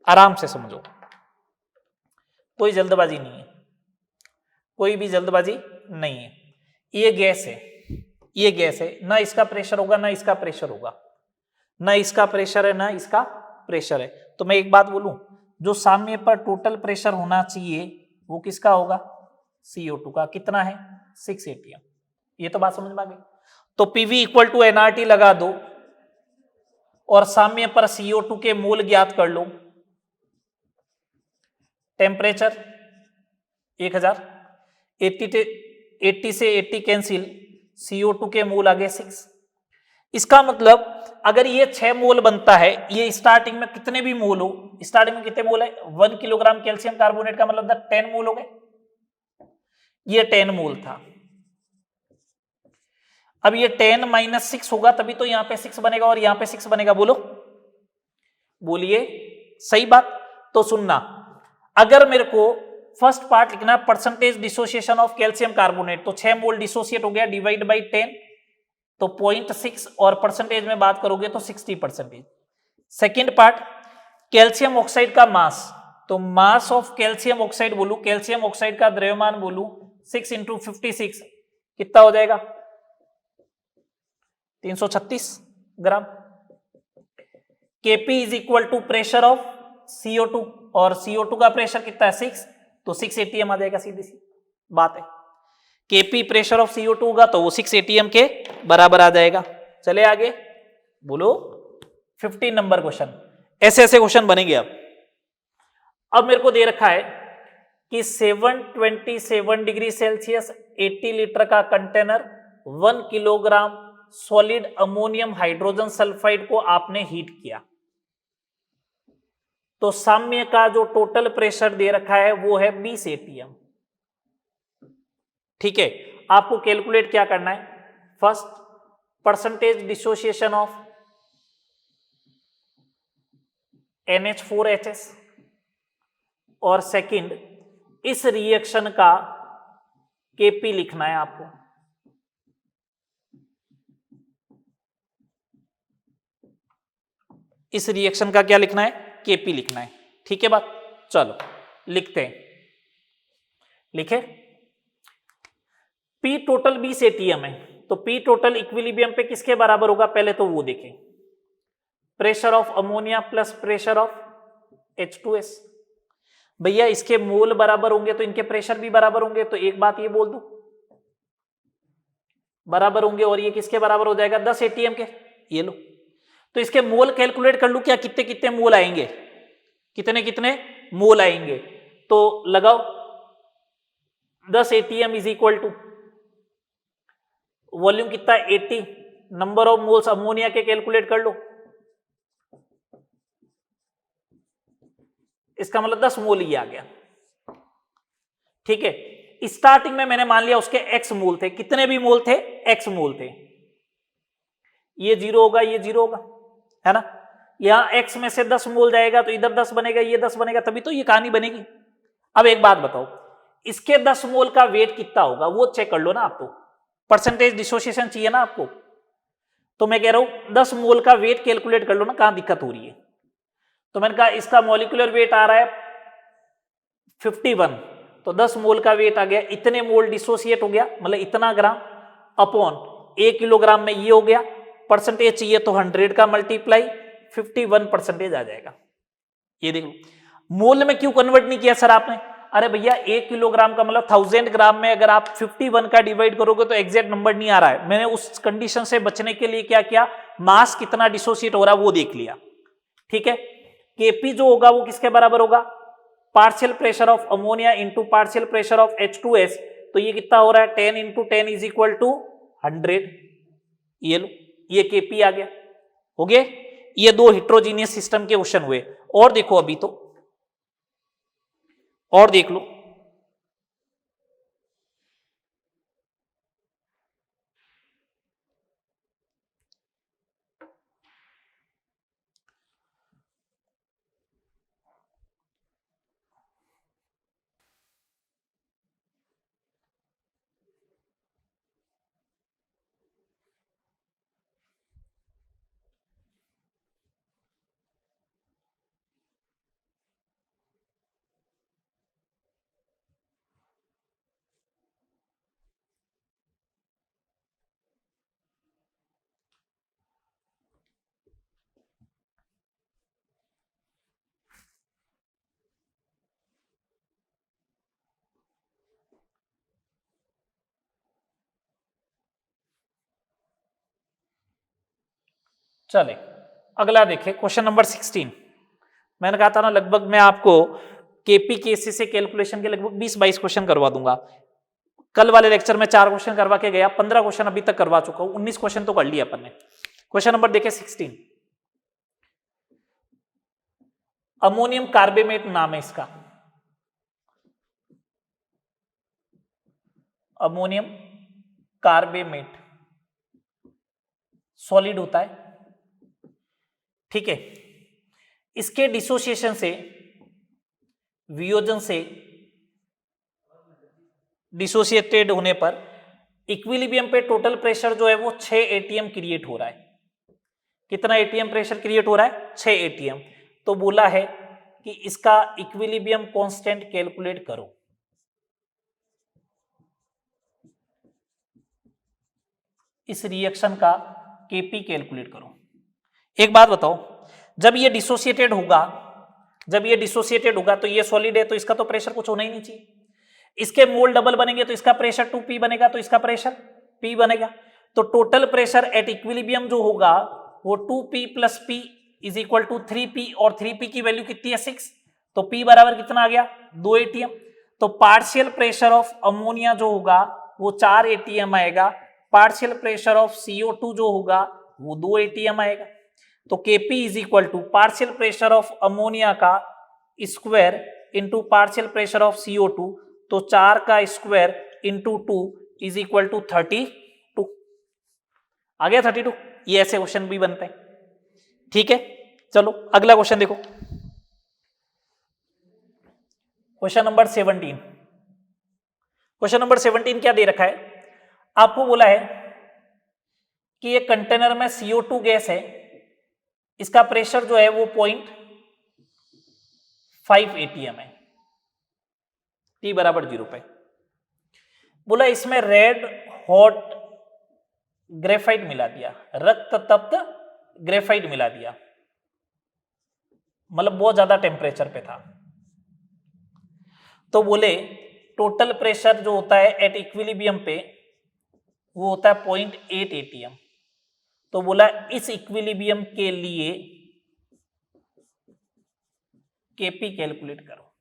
आराम से समझो, कोई जल्दबाजी नहीं है, कोई भी जल्दबाजी नहीं है। ये गैस है, ये गैस है, ना इसका प्रेशर होगा ना इसका प्रेशर होगा, ना इसका प्रेशर है ना इसका प्रेशर है। तो मैं एक बात बोलूं, जो साम्य पर टोटल प्रेशर होना चाहिए वो किसका होगा? CO2 का। कितना है? 6 atm। ये तो बात समझ में आ गई। तो PV इक्वल टू nRT लगा दो और साम्य पर CO2 के मोल ज्ञात कर लो। टेम्परेचर 1000, 80 से 80 कैंसिल, CO2 के मोल आ गए 6। इसका मतलब अगर ये 6 मोल बनता है, ये स्टार्टिंग में कितने भी मोल हो, स्टार्टिंग में कितने मोल है? 1 किलोग्राम कैल्शियम कार्बोनेट का मतलब 10 मोल हो गए। ये 10 मोल था। अब ये 10 माइनस 6 होगा तभी तो यहां पे 6 बनेगा और यहां पे 6 बनेगा। बोलो, बोलिए, सही बात। तो सुनना, अगर मेरे को फर्स्ट पार्ट लिखना percentage dissociation of calcium carbonate, तो 6 मोल डिसोसिएट हो गया, डिवाइड बाई 10, तो 0.6, और परसेंटेज में बात करोगे तो 60%। सेकेंड पार्ट कैल्शियम ऑक्साइड का मास, तो मास ऑफ कैल्शियम ऑक्साइड बोलू, कैल्शियम ऑक्साइड का द्रव्यमान बोलू, 6 इंटू 56 कितना हो जाएगा? 336 gram. Kp is equal to pressure of CO2, और CO2 का प्रेशर कितना है? 6, तो 6 atm आ जाएगा। सीधी सी बात है। Kp प्रेशर ऑफ CO2 होगा तो वो 6 atm के बराबर आ जाएगा। चले आगे, बोलो 15 नंबर क्वेश्चन। ऐसे ऐसे क्वेश्चन बनेंगे। अब मेरे को दे रखा है कि 727 डिग्री सेल्सियस 80 लीटर का container 1 kilogram solid ammonium hydrogen sulphide को आपने हीट किया, तो साम्य का जो टोटल प्रेशर दे रखा है वो है 20 atm। ठीक है, आपको कैलकुलेट क्या करना है? First, percentage dissociation of NH4HS, और सेकंड इस रिएक्शन का Kp लिखना है आपको। इस रिएक्शन का क्या लिखना है? Kp लिखना है। ठीक है बात, चलो लिखते हैं। लिखे, P टोटल 20 atm है, तो P टोटल इक्विलिब्रियम पे किसके बराबर होगा? पहले तो वो देखें, pressure of ammonia plus pressure of H2S। भैया इसके मोल बराबर होंगे तो इनके प्रेशर भी बराबर होंगे, तो एक बात ये बोल दूं, बराबर होंगे, और ये किसके बराबर हो जाएगा? 10 atm के। ये लो, तो इसके मोल कैलकुलेट कर लूं क्या? कितने कितने मोल आएंगे, कितने कितने मोल आएंगे? तो लगाओ, 10 atm is equal to volume कितना? 80, नंबर ऑफ मोल्स अमोनिया के कैलकुलेट कर लो, इसका मतलब 10 मोल ही आ गया। ठीक है, स्टार्टिंग में मैंने मान लिया उसके x मोल थे, कितने भी मोल थे? x मोल थे। ये 0 होगा, ये 0 होगा, है ना? यहां x में से 10 मोल जाएगा तो इधर 10 बनेगा, ये 10 बनेगा, तभी तो ये कहानी बनेगी। अब एक बात बताओ, इसके 10 मोल का वेट कितना होगा वो चेक कर लो ना आपको, परसेंटेज डिसोसिएशन चाहिए ना आपको। तो मैं कह रहा हूं 10 मोल का वेट कैलकुलेट कर लो ना, कहां दिक्कत हो रही है। तो मैंने कहा इसका मॉलिक्यूलर वेट आ रहा है 51, तो 10 मोल का वेट आ गया, इतने मोल डिसोसिएट हो गया, मतलब इतना ग्राम, अपॉन 1 किलोग्राम में ये हो गया। परसेंटेज चाहिए तो 100 का मल्टीप्लाई 51% आ जाएगा। ये देखो, मोल में क्यों कन्वर्ट नहीं किया सर आपने? अरे भैया 1 किलोग्राम का मतलब 1000 ग्राम में अगर आप 51 का डिवाइड करोगे तो एग्जैक्ट नंबर नहीं आ रहा है। मैंने उस कंडीशन से बचने के लिए क्या किया, मास कितना डिसोसिएट हो रहा है वो देख लिया। ठीक है, Kp जो होगा वो किसके बराबर होगा? Partial pressure of ammonia into partial pressure of H2S, तो ये कितना हो रहा है? 10 इंटू 10 इज इक्वल टू 100। ये लो, ये Kp आ गया, हो गया। ये दो हिट्रोजीनियस सिस्टम के क्वेश्चन हुए। और देखो अभी तो, और देख लो, चले अगला देखें, क्वेश्चन नंबर 16। मैंने कहा था ना लगभग मैं आपको केपी केसी से कैलकुलेशन के लगभग 20-22 क्वेश्चन करवा दूंगा। कल वाले लेक्चर में 4 क्वेश्चन करवा के गया, 15 क्वेश्चन अभी तक करवा चुका हूं, 19 क्वेश्चन तो कर लिया अपन ने। क्वेश्चन नंबर देखें 16। अमोनियम कार्बेमेट नाम है इसका, अमोनियम कार्बेमेट सॉलिड होता है, ठीक है। इसके डिसोसिएशन से, वियोजन से, डिसोसिएटेड होने पर इक्विलिब्रियम पे टोटल प्रेशर जो है वो 6 एटीएम क्रिएट हो रहा है। कितना एटीएम प्रेशर क्रिएट हो रहा है? 6 एटीएम। तो बोला है कि इसका इक्विलिब्रियम कांस्टेंट कैलकुलेट करो। इस रिएक्शन का केपी कैलकुलेट करो। एक बात बताओ, जब ये डिसोसिएटेड होगा, जब ये डिसोसिएटेड होगा तो ये सॉलिड है तो इसका तो प्रेशर कुछ होना ही नहीं चाहिए। इसके मोल डबल बनेंगे तो इसका प्रेशर 2p बनेगा, तो इसका प्रेशर p बनेगा। तो टोटल प्रेशर एट इक्विलिब्रियम जो होगा वो 2p plus p is equal to 3p, और 3p की वैल्यू कितनी है? 6। तो p बराबर कितना आ गया? 2 एटीएम। तो पार्शियल प्रेशर ऑफ अमोनिया जो होगा वो 4 एटीएम आएगा, पार्शियल प्रेशर ऑफ CO2 जो होगा वो 2 एटीएम आएगा। तो Kp is equal to partial pressure of ammonia का square into partial pressure of CO2, तो 4 का square into 2 is equal to 32। आ गया 32। ये ऐसे क्वेश्चन भी बनते हैं, ठीक है। चलो अगला क्वेश्चन देखो, क्वेश्चन नंबर 17। क्वेश्चन नंबर 17 क्या दे रखा है? आपको बोला है कि ये कंटेनर में CO2 गैस है, इसका प्रेशर जो है वो 0.5 एटीएम है, T बराबर 0 पे। बोला इसमें रेड हॉट ग्रेफाइट मिला दिया, रक्त तप्त ग्रेफाइट मिला दिया, मतलब बहुत ज्यादा टेम्परेचर पे था। तो बोले टोटल प्रेशर जो होता है एट इक्विलिब्रियम पे वो होता है 0.8 एटीएम। तो बोला इस इक्विलिब्रियम के लिए केपी कैलकुलेट करो।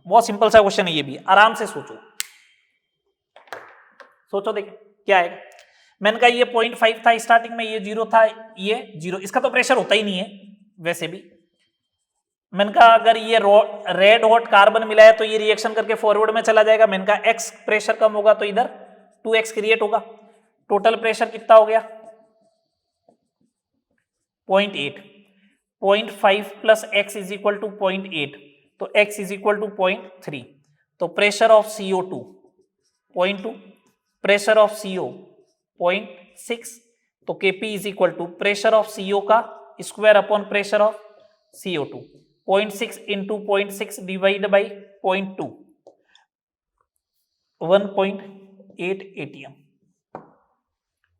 बहुत सिंपल सा क्वेश्चन है ये भी, आराम से सोचो, सोचो देखिए क्या आएगा। मैंने कहा ये 0.5 था स्टार्टिंग में, ये 0 था, ये 0, इसका तो प्रेशर होता ही नहीं है वैसे भी। मैंने कहा अगर ये रेड हॉट कार्बन मिला है तो ये रिएक्शन करके फॉरवर्ड में चला जाएगा। मैंने कहा एक्स प्रेशर कम होगा तो इधर 2x क्रिएट होगा। टोटल प्रेशर कितना हो गया? 0.8, 0.5 plus x is equal to 0.8, तो x इज इक्वल टू 0.3। तो pressure of CO2 0.2, pressure of CO 0.6, तो Kp is equal to pressure of CO का square upon pressure of CO2, 0.6 into 0.6 divide by 0.2, 1.8 ATM,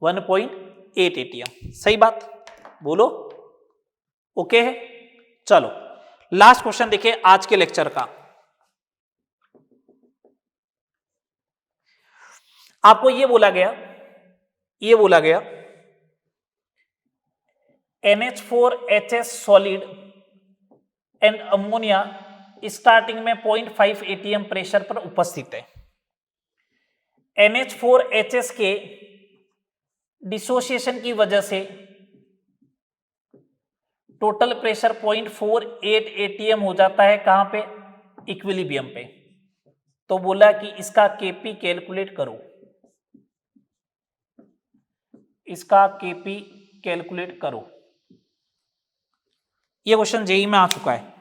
1.8 ATM. सही बात बोलो, ओके है। चलो लास्ट क्वेश्चन देखिए आज के लेक्चर का। आपको ये बोला गया NH4HS solid and ammonia starting में 0.5 एटीएम प्रेशर पर उपस्थित है। NH4HS के डिसोसिएशन की वजह से टोटल प्रेशर 0.48 एटीएम हो जाता है। कहां पे? इक्विलिब्रियम पे। तो बोला कि इसका केपी कैलकुलेट करो, इसका केपी कैलकुलेट करो। ये क्वेश्चन जेई में आ चुका है,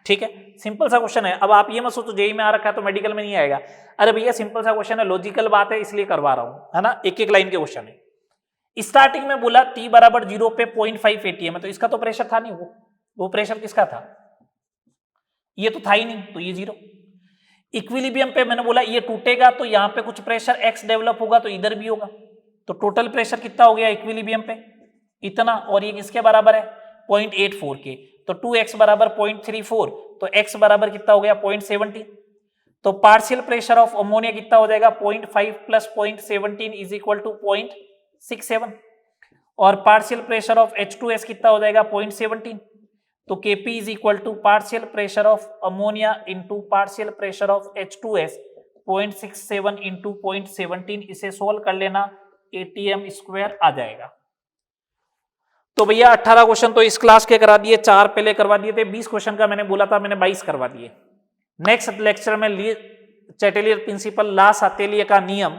ठीक है, सिंपल सा क्वेश्चन है। अब आप ये मत सोचो जेई में आ रखा है तो मेडिकल में नहीं आएगा। अरे भैया सिंपल सा क्वेश्चन है, लॉजिकल बात है इसलिए करवा रहा हूं, है ना, एक एक लाइन के क्वेश्चन है। स्टार्टिंग में बोला T बराबर 0 पे 0.5 एटीएम है, तो इसका तो प्रेशर था नहीं, वो प्रेशर किसका था? ये तो था ही नहीं, तो ये 0। इक्विलिब्रियम पे मैंने बोला ये टूटेगा तो यहां पे कुछ प्रेशर x डेवलप होगा तो इधर भी होगा। तो टोटल प्रेशर कितना हो गया इक्विलिब्रियम पे? इतना, और ये किसके बराबर है? 0.84 के। तो 2x बराबर 0.34, तो x बराबर कितना हो गया? 0.17। तो पार्शियल प्रेशर ऑफ अमोनिया कितना हो जाएगा? 0.5 प्लस 0.17 इज इक्वल टू 0.67। और पार्शियल प्रेशर ऑफ H2S कितना हो जाएगा 0.17। तो Kp is equal to partial pressure of ammonia into partial pressure of H2S 0.67 into 0.17। इसे सोल्व कर लेना, ATM स्क्वायर आ जाएगा। तो भैया 18 क्वेश्चन तो इस क्लास के करा दिए, 4 पहले करवा दिए थे, 20 क्वेश्चन का मैंने बोला था, मैंने 22 करवा दिए। नेक्स्ट लेक्चर में चैटेलियर प्रिंसिपल, ला सातेलिया का नियम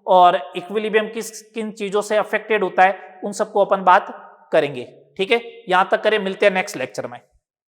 और इक्विलिब्रियम किन चीजों से अफेक्टेड होता है, उन सबको अपन बात करेंगे। ठीक है, यहां तक करें, मिलते हैं नेक्स्ट लेक्चर में।